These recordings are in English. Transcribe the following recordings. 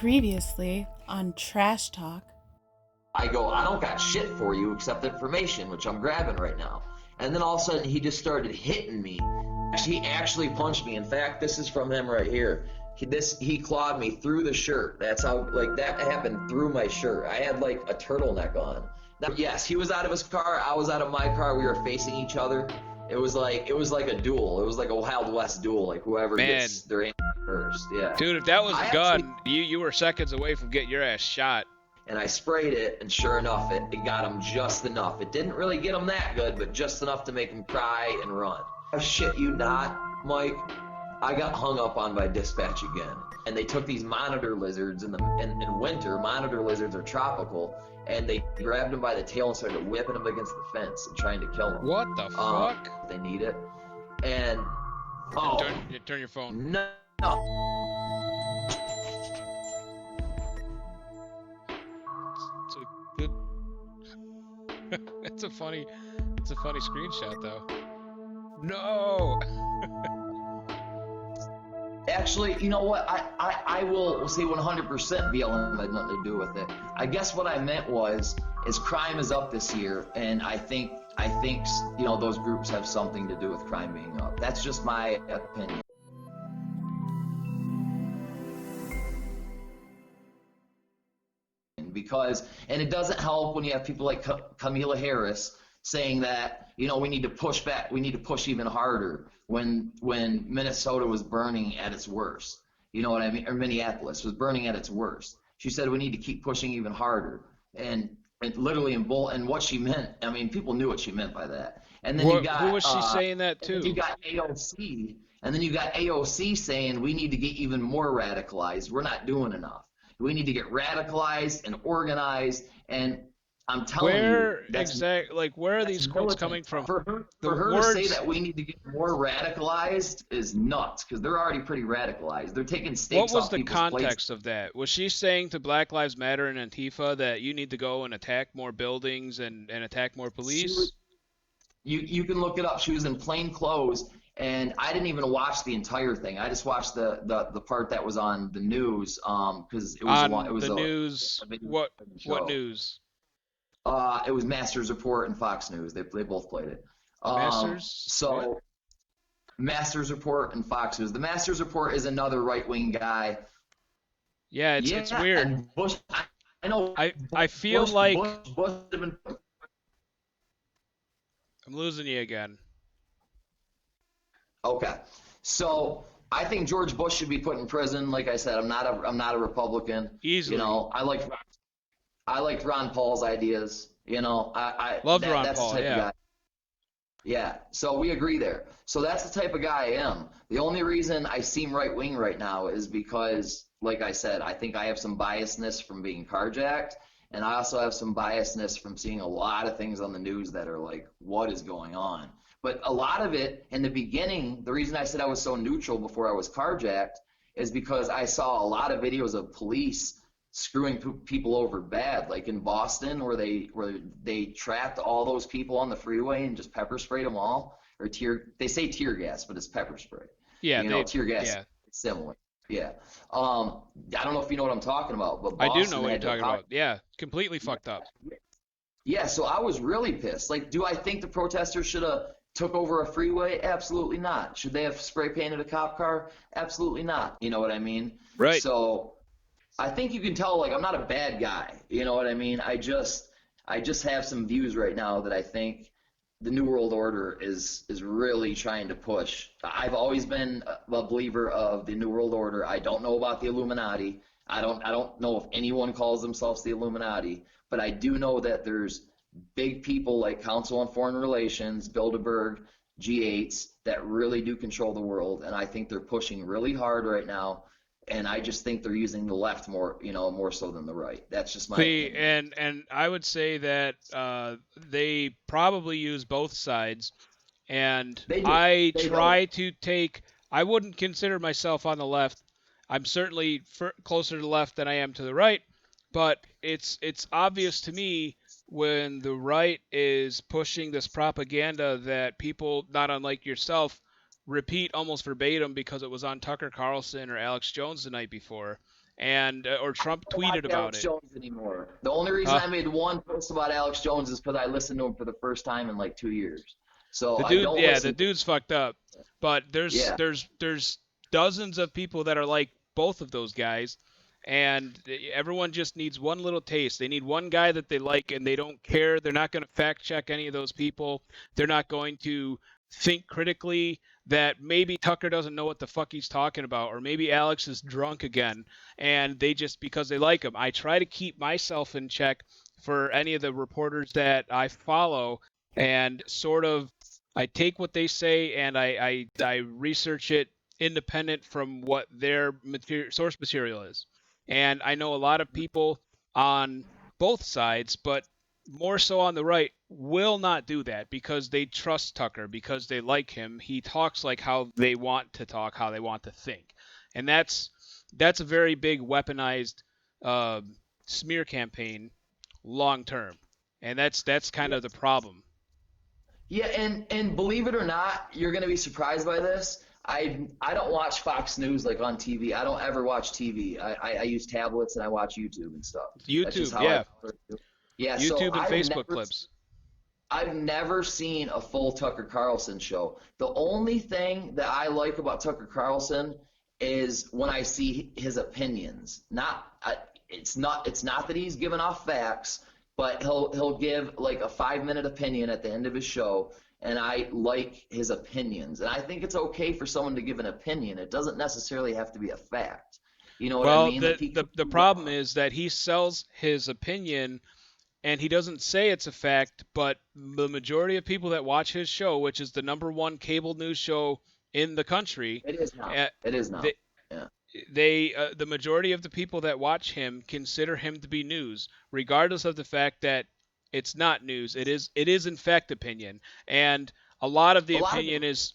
Previously on Trash Talk. I go, I don't got shit for you except information, which I'm grabbing right now. And then all of a sudden, he just started hitting me. He actually punched me. In fact, this is from him right here. He clawed me through the shirt. That's how, like, that happened through my shirt. I had, like, a turtleneck on. Now, yes, he was out of his car. I was out of my car. We were facing each other. It was like a duel. It was like a Wild West duel. Like, whoever gets their hand first. Yeah. Dude, if that was a gun, you were seconds away from getting your ass shot. And I sprayed it, and sure enough, it got him just enough. It didn't really get him that good, but just enough to make him cry and run. I shit you not, Mike, I got hung up on by dispatch again. And they took these monitor lizards in winter. Monitor lizards are tropical, and they grabbed him by the tail and started whipping him against the fence and trying to kill him. What the fuck? They need it. And turn your phone. No. It's a funny screenshot though. No. Actually, you know what? I will say 100% BLM had nothing to do with it. I guess what I meant is crime is up this year, and I think you know, those groups have something to do with crime being up. That's just my opinion. And it doesn't help when you have people like Camila Harris saying that, you know, we need to push back, we need to push even harder when Minnesota was burning at its worst. You know what I mean? Or Minneapolis was burning at its worst. She said we need to keep pushing even harder. And literally and what she meant, I mean, people knew what she meant by that. And then who was she saying that to? You got AOC, and then you got AOC saying we need to get even more radicalized. We're not doing enough. We need to get radicalized and organized, and I'm telling you, where are these quotes coming from? For her to say that we need to get more radicalized is nuts, because they're already pretty radicalized. They're taking stakes. What was the context of that? Was she saying to Black Lives Matter and Antifa that you need to go and attack more buildings and attack more police? You can look it up. She was in plain clothes. And I didn't even watch the entire thing. I just watched the part that was on the news, because it was the news. What news? It was Masters Report and Fox News. They both played it. Masters Report and Fox News. The Masters Report is another right-wing guy. Yeah, it's weird. And Bush, I know. I feel like Bush I'm losing you again. Okay, so I think George Bush should be put in prison. Like I said, I'm not a Republican. Easily. You know, I liked Ron Paul's ideas. You know, I loved Ron that's Paul. The type of guy. Yeah, so we agree there. So that's the type of guy I am. The only reason I seem right wing right now is because, like I said, I think I have some biasness from being carjacked, and I also have some biasness from seeing a lot of things on the news that are like, what is going on? But a lot of it, in the beginning, the reason I said I was so neutral before I was carjacked is because I saw a lot of videos of police screwing people over bad, like in Boston, where they trapped all those people on the freeway and just pepper sprayed them all, or they say tear gas, but it's pepper spray. Yeah, tear gas. Yeah. It's similar. Yeah. I don't know if you know what I'm talking about, but Boston, I do know what you're talking about. Yeah, completely fucked up. Yeah, so I was really pissed. Like, do I think the protesters should have took over a freeway? Absolutely not. Should they have spray painted a cop car? Absolutely not. You know what I mean? Right. So I think you can tell, like, I'm not a bad guy. You know what I mean? I just have some views right now that I think the New World Order is really trying to push. I've always been a believer of the New World Order. I don't know about the Illuminati. I don't know if anyone calls themselves the Illuminati, but I do know that there's big people like Council on Foreign Relations, Bilderberg, G8s that really do control the world, and I think they're pushing really hard right now, and I just think they're using the left more so than the right. That's just my opinion. And I would say that they probably use both sides, and I wouldn't consider myself on the left. I'm certainly closer to the left than I am to the right, but it's obvious to me when the right is pushing this propaganda that people, not unlike yourself, repeat almost verbatim because it was on Tucker Carlson or Alex Jones the night before. and or Trump I don't watch tweeted about Alex it. Jones anymore. The only reason I made one post about Alex Jones is because I listened to him for the first time in like 2 years. So The I dude, don't yeah, the listen. dude's fucked up. But Yeah. there's dozens of people that are like both of those guys, and everyone just needs one little taste. They need one guy that they like, and they don't care. They're not going to fact check any of those people. They're not going to think critically that maybe Tucker doesn't know what the fuck he's talking about, or maybe Alex is drunk again, and they just because they like him. I try to keep myself in check for any of the reporters that I follow, and sort of I take what they say and I research it independent from what their source material is. And I know a lot of people on both sides, but more so on the right, will not do that because they trust Tucker, because they like him. He talks like how they want to talk, how they want to think, and that's a very big weaponized uh, smear campaign long term, and that's kind of the problem. Yeah, and believe it or not, you're gonna be surprised by this. I don't watch Fox News like on TV. I don't ever watch TV. I use tablets and I watch YouTube and stuff. That's just YouTube, how I yeah, prefer to do it. Yeah, so YouTube and Facebook clips. I've never seen a full Tucker Carlson show. The only thing that I like about Tucker Carlson is when I see his opinions. It's not that he's giving off facts, but he'll give like a 5-minute opinion at the end of his show, and I like his opinions. And I think it's okay for someone to give an opinion. It doesn't necessarily have to be a fact. You know what I Well, mean? Like he could the be problem wrong. is that he sells his opinion and he doesn't say it's a fact, but the majority of people that watch his show, which is the number one cable news show in the country, It is now. uh, It is now. they, Yeah. the majority of the people that watch him consider him to be news, regardless of the fact that it's not news. It is in fact opinion, and a lot of the A lot of opinion is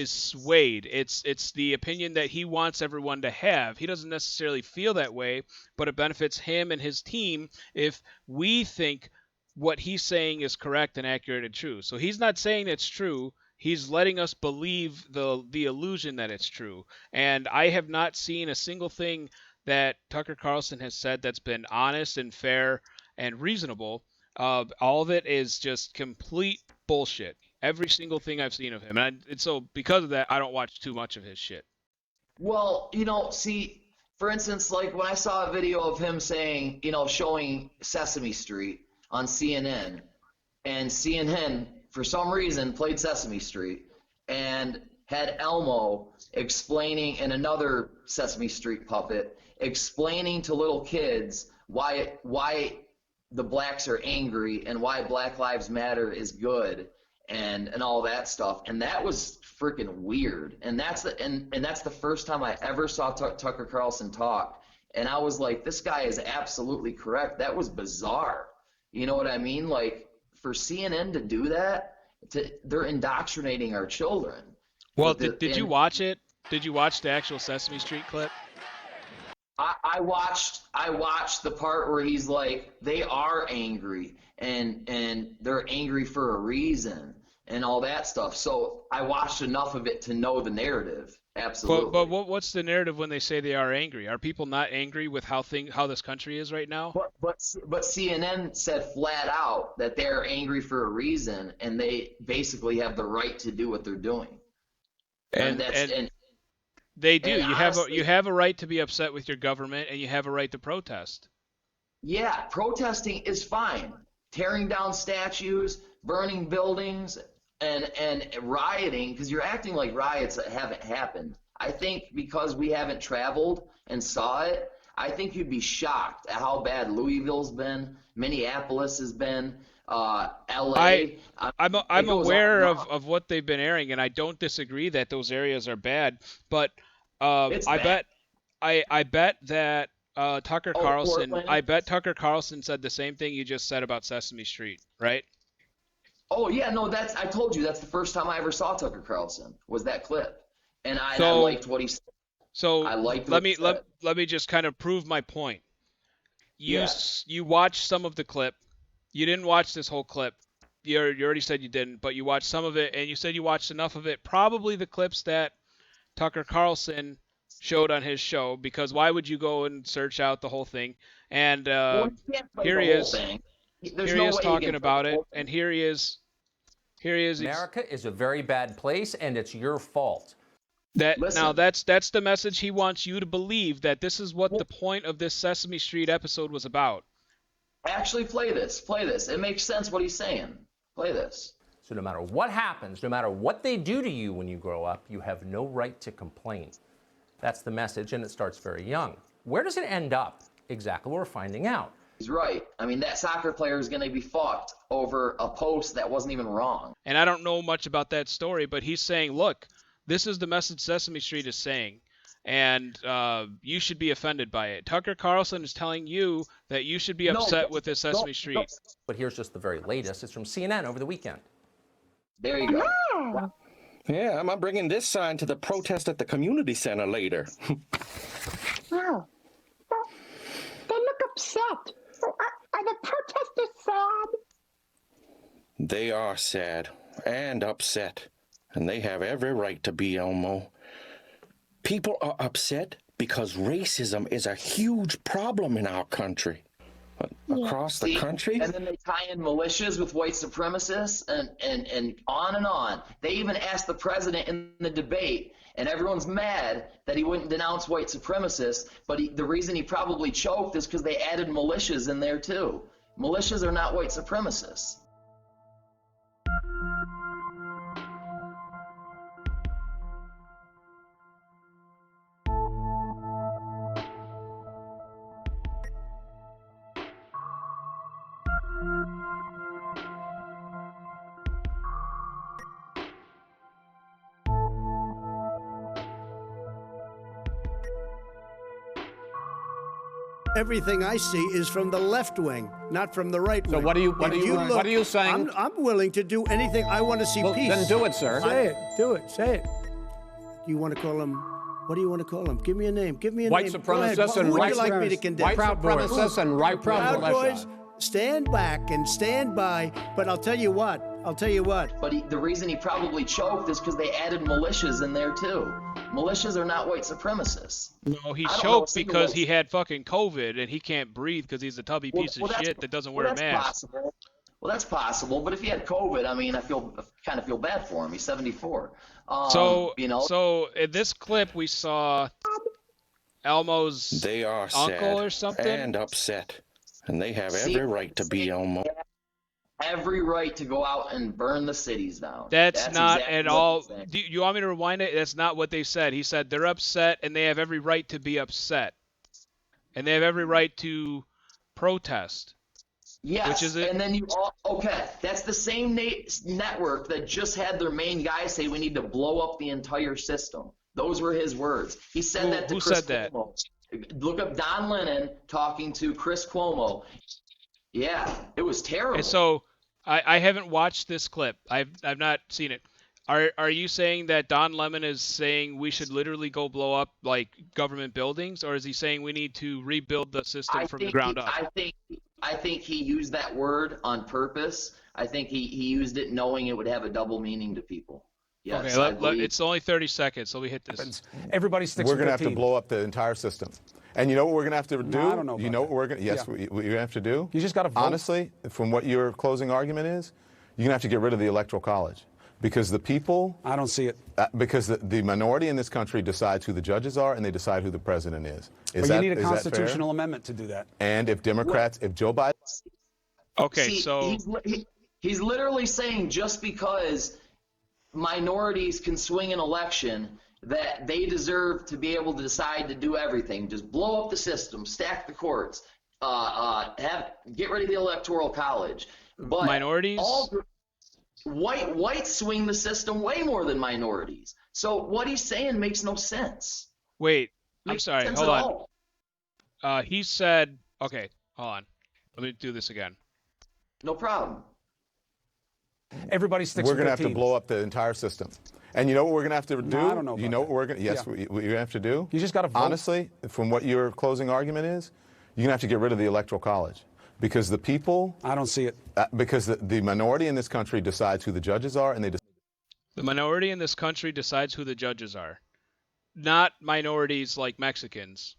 swayed. It's the opinion that he wants everyone to have. He doesn't necessarily feel that way, but it benefits him and his team if we think what he's saying is correct and accurate and true. So he's not saying it's true. He's letting us believe the illusion that it's true. And I have not seen a single thing that Tucker Carlson has said that's been honest and fair and reasonable. All of it is just complete bullshit. Every single thing I've seen of him, and so because of that, I don't watch too much of his shit. Well, see, for instance, like when I saw a video of him saying, showing Sesame Street on CNN, and CNN, for some reason, played Sesame Street and had Elmo explaining, and another Sesame Street puppet explaining to little kids why the blacks are angry and why Black Lives Matter is good and all that stuff. And that was freaking weird. And that's the first time I ever saw Tucker Carlson talk. And I was like, this guy is absolutely correct. That was bizarre. You know what I mean? Like for CNN to do that, they're indoctrinating our children. Well, With did you watch it? Did you watch the actual Sesame Street clip? I watched the part where he's like, they are angry and they're angry for a reason and all that stuff. So I watched enough of it to know the narrative. But Absolutely. what's the narrative when they say they are angry? Are people not angry with how this country is right now? But CNN said flat out that they're angry for a reason and they basically have the right to do what they're doing. And And that's and they do. and You honestly, have a right to be upset with your government, and you have a right to protest. yeah, protesting is fine. Tearing down statues, burning buildings, and rioting, because you're acting like riots that haven't happened. I think because we haven't traveled and saw it, I think you'd be shocked at how bad Louisville's been, Minneapolis has been, I L.A. I'm It goes on aware and on. of what they've been airing, and I don't disagree that those areas are bad. But It's I bad. bet I bet that Tucker Oh, Carlson Portland. I bet Tucker Carlson said the same thing you just said about Sesame Street, right? Oh yeah, no, I told you that's the first time I ever saw Tucker Carlson was that clip, and I So liked what he said. so I liked let what he me let said. let me just kind of prove my point. Yeah. You watched some of the clip. You didn't watch this whole clip. You already said you didn't, but you watched some of it, and you said you watched enough of it. Probably the clips that Tucker Carlson showed on his show, because why would you go and search out the whole thing? And Well, you can't play here the he whole is. thing. There's Here he no is way you talking can play about the it, whole thing. and here he is. Here he is. America is a very bad place, and it's your fault. Now that's the message he wants you to believe, that this is what the point of this Sesame Street episode was about. Actually, play this. Play this. It makes sense what he's saying. Play this. So no matter what happens, no matter what they do to you when you grow up, you have no right to complain. That's the message, and it starts very young. Where does it end up? Exactly, we're finding out. He's right. I mean, that soccer player is going to be fucked over a post that wasn't even wrong. And I don't know much about that story, but he's saying, look, this is the message Sesame Street is saying, and you should be offended by it. Tucker Carlson is telling you that you should be upset with this Sesame Street. But here's just the very latest. It's from CNN over the weekend. There you go. Yeah, I'm bringing this sign to the protest at the community center later. Oh. They look upset. Are the protesters sad? They are sad and upset, and they have every right to be, Elmo. People are upset because racism is a huge problem in our country. Across the country. And then they tie in militias with white supremacists and on and on. They even asked the president in the debate, and everyone's mad that he wouldn't denounce white supremacists, but the reason he probably choked is because they added militias in there too. Militias are not white supremacists. Everything I see is from the left wing, not from the right wing. So what are you saying? I'm willing to do anything. I want to see peace. Then do it, sir. Say it. Do it. Say it. You want to call him? What do you want to call him? Give me a name. Give me a White name. supremacists and Who would white you like me to condemn? White supremacists and white Proud militia. Boys, stand back and stand by. But I'll tell you what. But the reason he probably choked is because they added militias in there too. Militias are not white supremacists. No, he choked because he had fucking COVID and he can't breathe because he's a tubby piece of shit that doesn't wear a mask. Possible. Well, that's possible. But if he had COVID, I mean, I kind of feel bad for him. He's 74. So in this clip we saw Elmo's They are uncle sad or something and upset, and they have every right to be, Elmo. Every right to go out and burn the cities down. That's not exactly at all. Do you want me to rewind it? That's not what they said. He said they're upset and they have every right to be upset, and they have every right to protest. Yes, which is it? And then okay, that's the same network that just had their main guy say we need to blow up the entire system. Those were his words. He said that to Chris Cuomo. Look up Don Lennon talking to Chris Cuomo. Yeah, it was terrible. And so I haven't watched this clip. I've not seen it. Are you saying that Don Lemon is saying we should literally go blow up like government buildings, or is he saying we need to rebuild the system from the ground up? I think he used that word on purpose. I think he used it knowing it would have a double meaning to people. Yes, okay, it's only 30 seconds, so we hit this. Everybody sticks We're with going to have to blow up the entire system. And you know what we're going to have to do? No, I don't know you know about what we're going to, yes, Yeah. what you're going to have to do? You just got to vote. Honestly, from what your closing argument is, you're going to have to get rid of the Electoral College. Because the people... I don't see it. Because the minority in this country decides who the judges are and they decide who the president is. But you need a constitutional amendment to do that. And if Democrats, if Joe Biden... Okay, See, so... He's literally saying just because minorities can swing an election that they deserve to be able to decide to do everything. Just blow up the system, stack the courts, get rid of the Electoral College. But minorities? Whites swing the system way more than minorities. So what he's saying makes no sense. Wait, I'm sorry, hold on. He said, okay, hold on. Let me do this again. No problem. Everybody sticks We're with going to their have to blow up the entire system. And you know what we're going to have to do? No, I don't know you about know that. what we're going to... Yes, Yeah. what you're going to have to do? You just got to vote. Honestly, from what your closing argument is, you're going to have to get rid of the Electoral College. Because the people... I don't see it. Because the minority in this country decides who the judges are and they... The minority in this country decides who the judges are. not minorities like Mexicans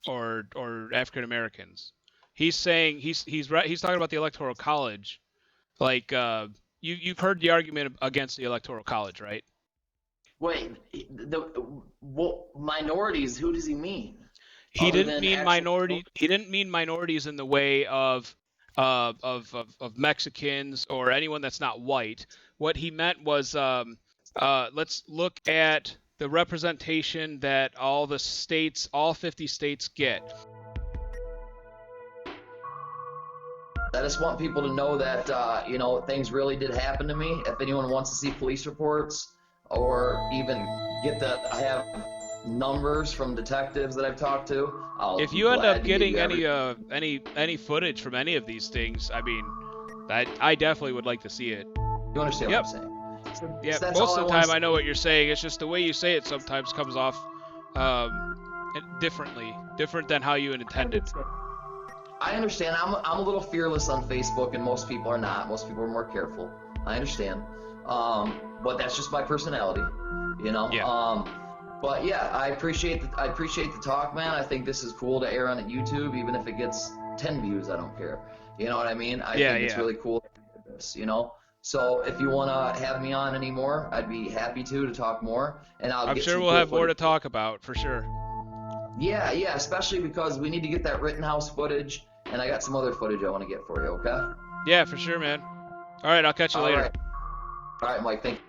or African Americans. He's saying he's right. He's talking about the Electoral College. Like you've heard the argument against the Electoral College, right? Wait, minorities? Who does he mean? He didn't mean minority. He didn't mean minorities in the way of Mexicans or anyone that's not white. What he meant was let's look at the representation that all the states, all 50 states get. I just want people to know that, you know, things really did happen to me. If anyone wants to see police reports or even I have numbers from detectives that I've talked to. If you end up getting any footage from any of these things, I mean, I definitely would like to see it. You understand what I'm saying? So Yeah, that's most all of the time I know what you're saying. It's just the way you say it sometimes comes off different than how you intended. I understand. I'm a little fearless on Facebook, and most people are not. Most people are more careful. I understand. But that's just my personality, you know. Yeah. But yeah, I appreciate the talk, man. I think this is cool to air on YouTube, even if it gets 10 views. I don't care. You know what I mean? I think it's really cool. You know. So if you want to have me on anymore, I'd be happy to talk more. And I'm sure we'll have more to talk about for sure. Yeah, especially because we need to get that Rittenhouse footage, and I got some other footage I want to get for you. Okay? Yeah, for sure, man. All right, I'll catch you later. All right, Mike. Thank you.